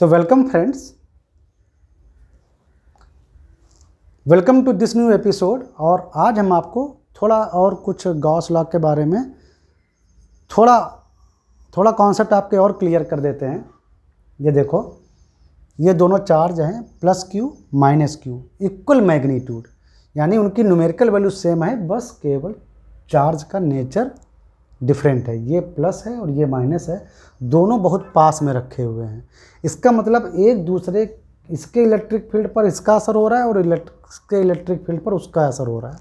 तो welcome friends, welcome to this new episode. और आज हम आपको थोड़ा और कुछ गॉस लॉ के बारे में थोड़ा कॉन्सेप्ट आपके और क्लियर कर देते हैं। ये देखो, ये दोनों चार्ज हैं plus Q minus Q, equal magnitude, यानी उनकी न्यूमेरिकल वैल्यू सेम है, बस केवल चार्ज का नेचर डिफरेंट है। ये प्लस है और ये माइनस है, दोनों बहुत पास में रखे हुए हैं। इसका मतलब एक दूसरे, इसके इलेक्ट्रिक फील्ड पर इसका असर हो रहा है और इसके इलेक्ट्रिक फील्ड पर उसका असर हो रहा है।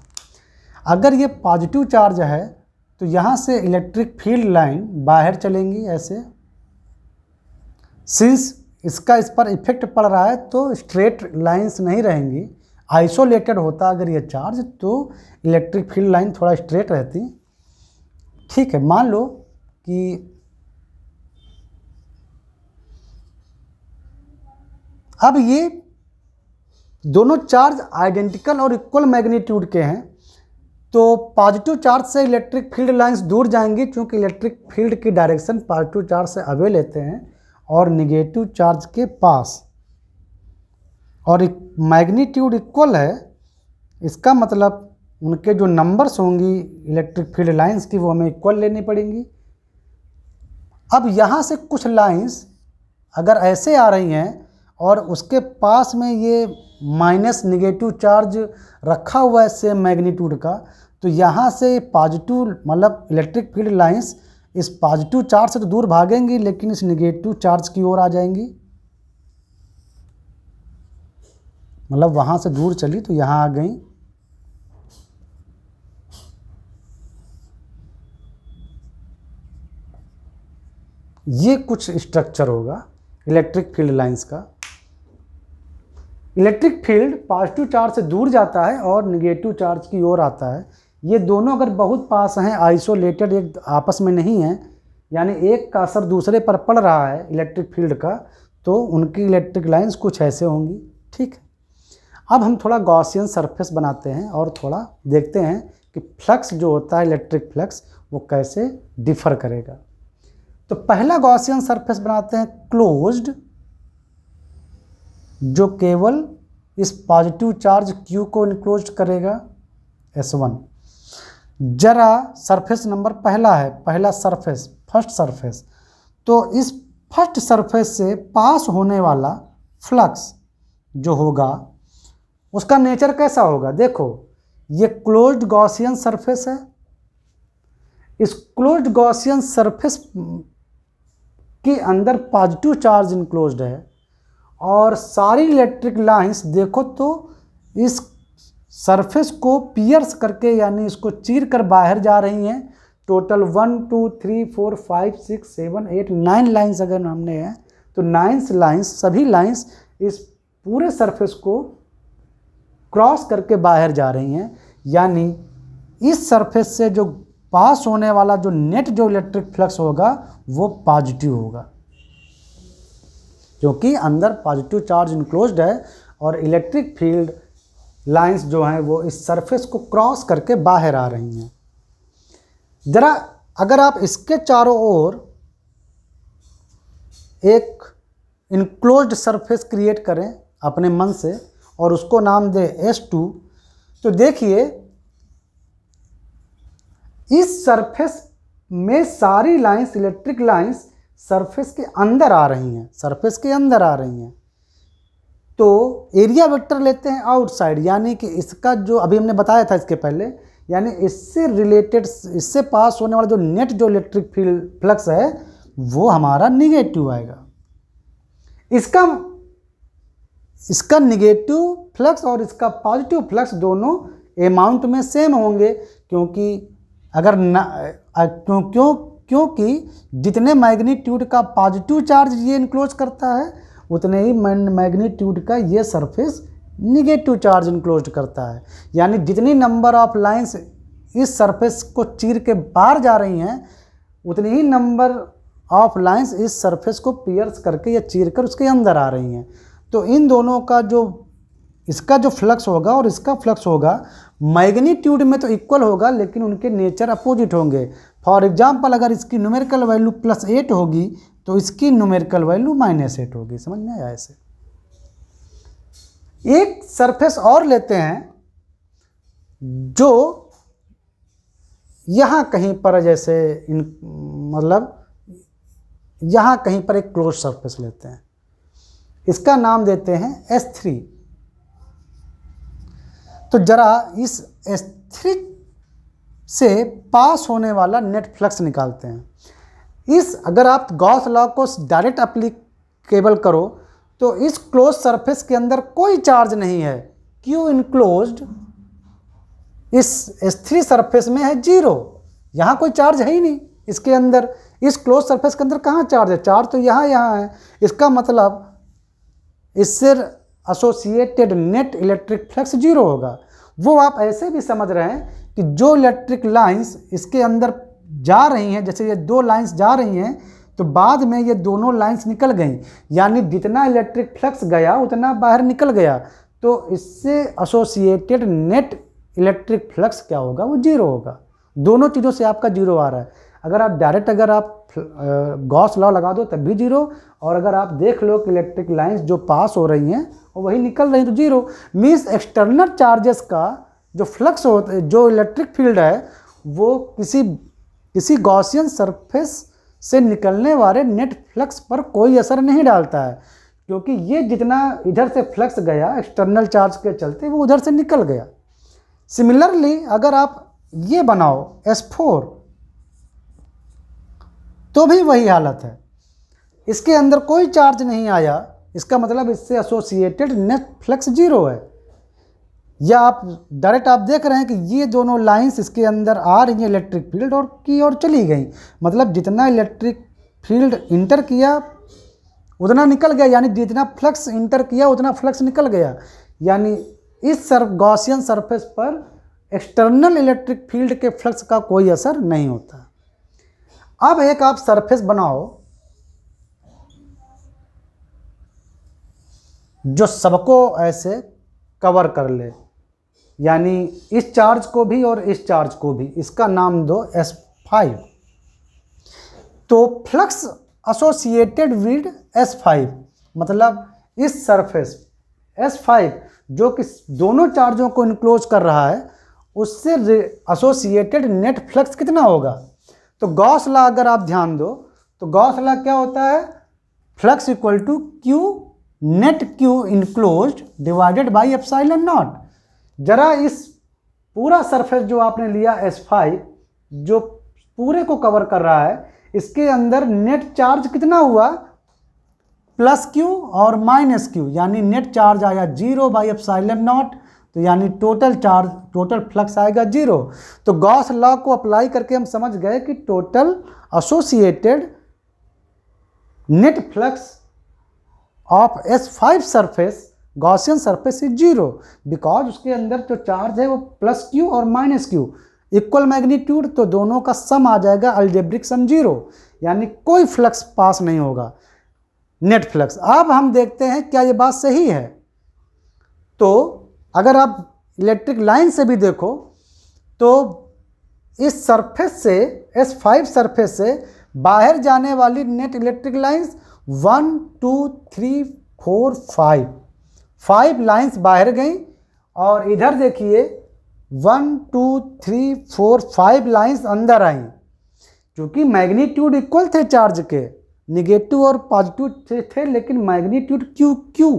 अगर ये पॉजिटिव चार्ज है तो यहाँ से इलेक्ट्रिक फील्ड लाइन बाहर चलेंगी ऐसे। सिंस इसका इस पर इफेक्ट पड़ रहा है तो स्ट्रेट लाइंस नहीं रहेंगी, आइसोलेटेड होता अगर ये चार्ज तो इलेक्ट्रिक फील्ड लाइन थोड़ा स्ट्रेट रहती। ठीक है, मान लो कि अब ये दोनों चार्ज आइडेंटिकल और इक्वल मैग्नीट्यूड के हैं, तो पॉजिटिव चार्ज से इलेक्ट्रिक फील्ड लाइंस दूर जाएंगी क्योंकि इलेक्ट्रिक फील्ड की डायरेक्शन पॉजिटिव चार्ज से अवे लेते हैं और निगेटिव चार्ज के पास, और मैग्नीट्यूड इक्वल है। इसका मतलब उनके जो नंबर्स होंगी इलेक्ट्रिक फील्ड लाइंस की वो हमें इक्वल लेनी पड़ेंगी। अब यहाँ से कुछ लाइंस अगर ऐसे आ रही हैं और उसके पास में ये माइनस निगेटिव चार्ज रखा हुआ है सेम मैग्नीट्यूड का, तो यहाँ से पॉजिटिव मतलब इलेक्ट्रिक फील्ड लाइंस इस पॉजिटिव चार्ज से तो दूर भागेंगी लेकिन इस निगेटिव चार्ज की ओर आ जाएंगी। मतलब वहाँ से दूर चली तो यहाँ आ गई। ये कुछ स्ट्रक्चर होगा इलेक्ट्रिक फील्ड लाइंस का। इलेक्ट्रिक फील्ड पॉजिटिव चार्ज से दूर जाता है और निगेटिव चार्ज की ओर आता है। ये दोनों अगर बहुत पास हैं, आइसोलेटेड, एक आपस में नहीं हैं, यानी एक का असर दूसरे पर पड़ रहा है इलेक्ट्रिक फील्ड का, तो उनकी इलेक्ट्रिक लाइंस कुछ ऐसे होंगी। ठीक है, अब हम थोड़ा गॉसियन सरफेस बनाते हैं और थोड़ा देखते हैं कि फ्लक्स जो होता है इलेक्ट्रिक फ्लक्स वो कैसे डिफर करेगा। तो पहला गॉसियन सरफेस बनाते हैं क्लोज्ड, जो केवल इस पॉजिटिव चार्ज Q को इनक्लोज करेगा, S1। जरा सरफेस नंबर पहला है, पहला सरफेस, फर्स्ट सरफेस। तो इस फर्स्ट सरफेस से पास होने वाला फ्लक्स जो होगा उसका नेचर कैसा होगा। देखो, ये क्लोज्ड गॉसियन सरफेस है। इस क्लोज्ड गॉसियन सरफेस के अंदर पॉजिटिव चार्ज इनक्लोज्ड है और सारी इलेक्ट्रिक लाइंस देखो तो इस सरफेस को पियर्स करके, यानी इसको चीर कर बाहर जा रही हैं। टोटल 1 2 3 4 5 6 7 8 9 लाइंस अगर हमने हैं तो 9 लाइंस, सभी लाइंस इस पूरे सरफेस को क्रॉस करके बाहर जा रही हैं। यानी इस सरफेस से जो पास होने वाला जो नेट जो इलेक्ट्रिक फ्लक्स होगा वो पॉजिटिव होगा, क्योंकि अंदर पॉजिटिव चार्ज इनक्लोज्ड है और इलेक्ट्रिक फील्ड लाइंस जो हैं वो इस सरफेस को क्रॉस करके बाहर आ रही हैं। जरा अगर आप इसके चारों ओर एक इनक्लोज्ड सरफेस क्रिएट करें अपने मन से और उसको नाम दे S2, तो देखिए इस सरफेस में सारी लाइंस, इलेक्ट्रिक लाइंस सरफेस के अंदर आ रही हैं, सरफेस के अंदर आ रही हैं। तो एरिया वेक्टर लेते हैं आउटसाइड, यानी कि इसका जो अभी हमने बताया था इसके पहले, यानी इससे रिलेटेड, इससे पास होने वाला जो नेट जो इलेक्ट्रिक फील्ड फ्लक्स है वो हमारा निगेटिव आएगा। इसका निगेटिव फ्लक्स और इसका पॉजिटिव फ्लक्स दोनों अमाउंट में सेम होंगे, क्योंकि अगर क्योंकि जितने मैग्नीट्यूड का पॉजिटिव चार्ज ये इनक्लोज करता है उतने ही मैग्नीट्यूड का ये सरफेस निगेटिव चार्ज इनक्लोज करता है। यानी जितनी नंबर ऑफ लाइंस इस सरफेस को चीर के बाहर जा रही हैं उतनी ही नंबर ऑफ लाइंस इस सरफेस को पियर्स करके या चीर कर उसके अंदर आ रही हैं। तो इन दोनों का जो, इसका जो फ्लक्स होगा और इसका फ्लक्स होगा मैग्नीट्यूड में तो इक्वल होगा लेकिन उनके नेचर अपोजिट होंगे। फॉर एग्जाम्पल अगर इसकी न्यूमेरिकल वैल्यू +8 होगी तो इसकी न्यूमेरिकल वैल्यू -8 होगी। समझ में आया? ऐसे एक सरफेस और लेते हैं जो यहाँ कहीं पर, जैसे मतलब यहाँ कहीं पर एक क्लोज सरफेस लेते हैं, इसका नाम देते हैं S3। तो जरा इस S3 से पास होने वाला नेट फ्लक्स निकालते हैं। अगर आप गॉस लॉ को डायरेक्ट एप्लीकेबल करो तो इस क्लोज सरफेस के अंदर कोई चार्ज नहीं है, Q इनक्लोज्ड इस S3 सरफेस में है 0। यहाँ कोई चार्ज है ही नहीं इसके अंदर। इस क्लोज सरफेस के अंदर कहाँ चार्ज है? चार्ज तो यहाँ है। इसका मतलब इससे एसोसिएटेड नेट इलेक्ट्रिक फ्लक्स 0 होगा। वो आप ऐसे भी समझ रहे हैं कि जो इलेक्ट्रिक लाइंस इसके अंदर जा रही हैं, जैसे ये 2 लाइंस जा रही हैं तो बाद में ये दोनों लाइंस निकल गई, यानी जितना इलेक्ट्रिक फ्लक्स गया उतना बाहर निकल गया, तो इससे एसोसिएटेड नेट इलेक्ट्रिक फ्लक्स क्या होगा? वो 0 होगा। दोनों चीज़ों से आपका 0 आ रहा है। अगर आप डायरेक्ट गॉस लॉ लगा दो तब भी 0, और अगर आप देख लो कि इलेक्ट्रिक लाइंस जो पास हो रही हैं और वही निकल रही हैं तो 0। मीन्स एक्सटर्नल चार्जेस का जो फ्लक्स होता है, जो इलेक्ट्रिक फील्ड है, वो किसी गॉसियन सरफेस से निकलने वाले नेट फ्लक्स पर कोई असर नहीं डालता है, क्योंकि ये जितना इधर से फ्लक्स गया एक्सटर्नल चार्ज के चलते वो उधर से निकल गया। सिमिलरली अगर आप ये बनाओ S4 तो भी वही हालत है, इसके अंदर कोई चार्ज नहीं आया, इसका मतलब इससे एसोसिएटेड नेट फ्लक्स 0 है। या आप डायरेक्ट आप देख रहे हैं कि ये दोनों लाइंस इसके अंदर आ रही हैं इलेक्ट्रिक फील्ड और की ओर चली गई, मतलब जितना इलेक्ट्रिक फील्ड इंटर किया उतना निकल गया, यानी जितना फ्लक्स इंटर किया उतना फ्लक्स निकल गया, यानी इस गॉसियन सरफेस पर एक्सटर्नल इलेक्ट्रिक फील्ड के फ्लक्स का कोई असर नहीं होता। अब एक आप सरफेस बनाओ जो सबको ऐसे कवर कर ले, यानी इस चार्ज को भी और इस चार्ज को भी, इसका नाम दो S5। तो फ्लक्स एसोसिएटेड विद S5, मतलब इस सरफेस S5 जो कि दोनों चार्जों को इनक्लोज कर रहा है, उससे एसोसिएटेड नेट फ्लक्स कितना होगा? तो गॉस लॉ अगर आप ध्यान दो तो गॉस लॉ क्या होता है? Flux equal to Q net Q enclosed divided by epsilon naught. जरा इस पूरा सरफेस जो आपने लिया S5 जो पूरे को कवर कर रहा है, इसके अंदर नेट चार्ज कितना हुआ? +Q और -Q, यानी नेट चार्ज आया 0 बाई एप्सिलॉन नॉट, तो यानी टोटल फ्लक्स आएगा 0। तो गॉस लॉ को अप्लाई करके हम समझ गए कि total associated net flux of S5 surface Gaussian surface is 0, because उसके अंदर जो चार्ज है वो +Q और -Q इक्वल मैग्नीट्यूड, तो दोनों का सम आ जाएगा अलजेब्रिक सम 0, यानी कोई फ्लक्स पास नहीं होगा, नेट फ्लक्स। अब हम देखते हैं क्या ये बात सही है। तो अगर आप इलेक्ट्रिक लाइन से भी देखो तो इस सरफेस से S5 सरफेस से बाहर जाने वाली नेट इलेक्ट्रिक लाइंस 1 2 3 4 5 लाइंस बाहर गई, और इधर देखिए 1 2 3 4 5 लाइंस अंदर आई, क्योंकि मैग्नीट्यूड इक्वल थे चार्ज के, निगेटिव और पॉजिटिव थे लेकिन मैग्नीट्यूड Q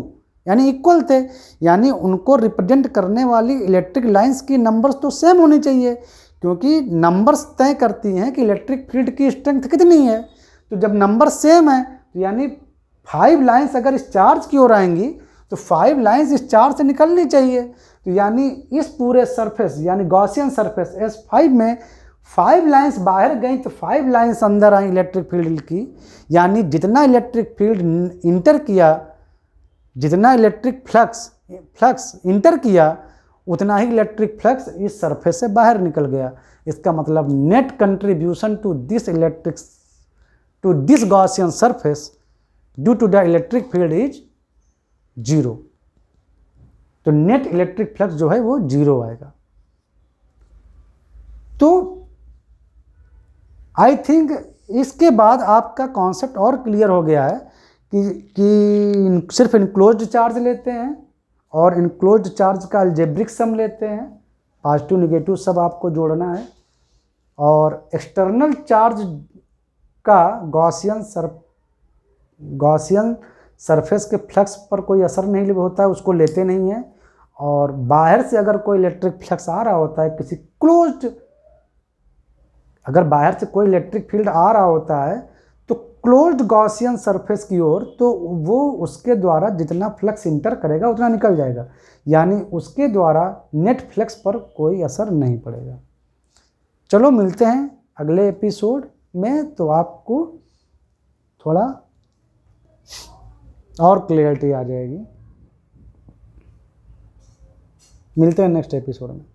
यानी इक्वल थे, यानी उनको रिप्रेजेंट करने वाली इलेक्ट्रिक लाइंस की नंबर्स तो सेम होनी चाहिए, क्योंकि नंबर्स तय करती हैं कि इलेक्ट्रिक फील्ड की स्ट्रेंथ कितनी है। तो जब नंबर सेम है तो यानी 5 लाइंस अगर इस चार्ज की ओर आएंगी तो 5 लाइंस इस चार्ज से निकलनी चाहिए। तो यानी इस पूरे सरफेस यानी गॉसियन सरफेस S5 में 5 लाइंस बाहर गई तो 5 लाइंस अंदर आई इलेक्ट्रिक फील्ड की, यानी जितना इलेक्ट्रिक फील्ड इंटर किया, जितना इलेक्ट्रिक फ्लक्स इंटर किया, उतना ही इलेक्ट्रिक फ्लक्स इस सरफेस से बाहर निकल गया। इसका मतलब net contribution to this Gaussian surface due to the electric field is 0। तो नेट इलेक्ट्रिक फ्लक्स जो है वो 0 आएगा। तो आई थिंक इसके बाद आपका कॉन्सेप्ट और क्लियर हो गया है कि सिर्फ इनक्लोज्ड चार्ज लेते हैं और इनक्लोज्ड चार्ज का अलजेब्रिक सम लेते हैं, पॉजिटिव निगेटिव सब आपको जोड़ना है, और एक्सटर्नल चार्ज का गॉसियन सरफेस के फ्लक्स पर कोई असर नहीं होता है, उसको लेते नहीं हैं। और बाहर से अगर कोई इलेक्ट्रिक फ्लक्स आ रहा होता है किसी क्लोज्ड, अगर बाहर से कोई इलेक्ट्रिक फील्ड आ रहा होता है तो क्लोज्ड गॉसियन सरफेस की ओर, तो वो उसके द्वारा जितना फ्लक्स इंटर करेगा उतना निकल जाएगा, यानी उसके द्वारा नेट फ्लक्स पर कोई असर नहीं पड़ेगा। चलो मिलते हैं अगले एपिसोड में, तो आपको थोड़ा और क्लियरिटी आ जाएगी। मिलते हैं नेक्स्ट एपिसोड में।